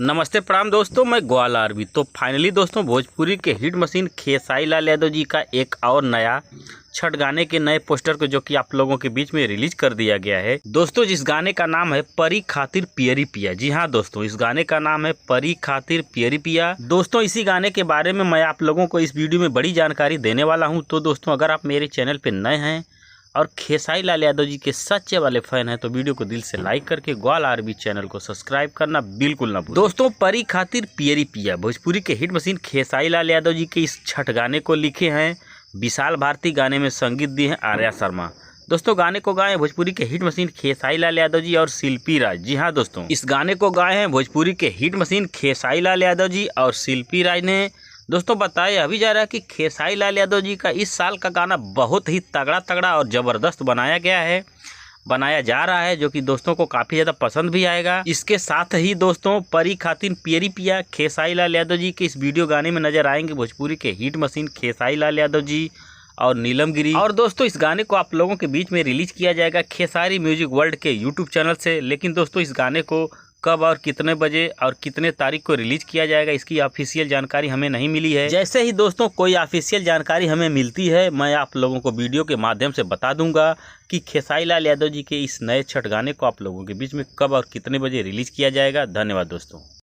नमस्ते प्रणाम दोस्तों, मैं ग्वाल आरबी। तो फाइनली दोस्तों भोजपुरी के हिट मशीन खेसारी लाल यादव जी का एक और नया छठ गाने के नए पोस्टर को जो कि आप लोगों के बीच में रिलीज कर दिया गया है। दोस्तों जिस गाने का नाम है परी खातिर पियरी पिया। जी हाँ दोस्तों, इस गाने का नाम है परी खातिर पियरी पिया। दोस्तों इसी गाने के बारे में मैं आप लोगों को इस वीडियो में बड़ी जानकारी देने वाला हूँ। तो दोस्तों अगर आप मेरे चैनल पर नए हैं और खेसारी लाल यादव जी के सच्चे वाले फैन हैं तो वीडियो को दिल से लाइक करके ग्वाल आरबी चैनल को सब्सक्राइब करना बिल्कुल ना भूलें। दोस्तों परी खातिर पियरी पिया भोजपुरी के हिट मशीन खेसारी लाल यादव जी के इस छठ गाने को लिखे हैं विशाल भारती, गाने में संगीत दिए हैं आर्या शर्मा। दोस्तों गाने को गाए भोजपुरी के हिट मशीन खेसारी लाल यादव जी और शिल्पी राज। जी हाँ दोस्तों, इस गाने को गाए हैं भोजपुरी के हिट मशीन खेसारी लाल यादव जी और शिल्पी राज ने। दोस्तों बताया अभी जा रहा है कि खेसारी लाल यादव जी का इस साल का गाना बहुत ही तगड़ा और ज़बरदस्त बनाया जा रहा है, जो कि दोस्तों को काफ़ी ज़्यादा पसंद भी आएगा। इसके साथ ही दोस्तों परी खातिर पियरी पिया खेसारी लाल यादव जी के इस वीडियो गाने में नजर आएंगे भोजपुरी के हिट मशीन खेसारी लाल यादव जी और नीलम गिरी। और दोस्तों इस गाने को आप लोगों के बीच में रिलीज किया जाएगा खेसारी म्यूजिक वर्ल्ड के यूट्यूब चैनल से। लेकिन दोस्तों इस गाने को कब और कितने बजे और कितने तारीख को रिलीज किया जाएगा इसकी ऑफिशियल जानकारी हमें नहीं मिली है। जैसे ही दोस्तों कोई ऑफिशियल जानकारी हमें मिलती है मैं आप लोगों को वीडियो के माध्यम से बता दूंगा कि खेसारी लाल यादव जी के इस नए छठ गाने को आप लोगों के बीच में कब और कितने बजे रिलीज किया जाएगा। धन्यवाद दोस्तों।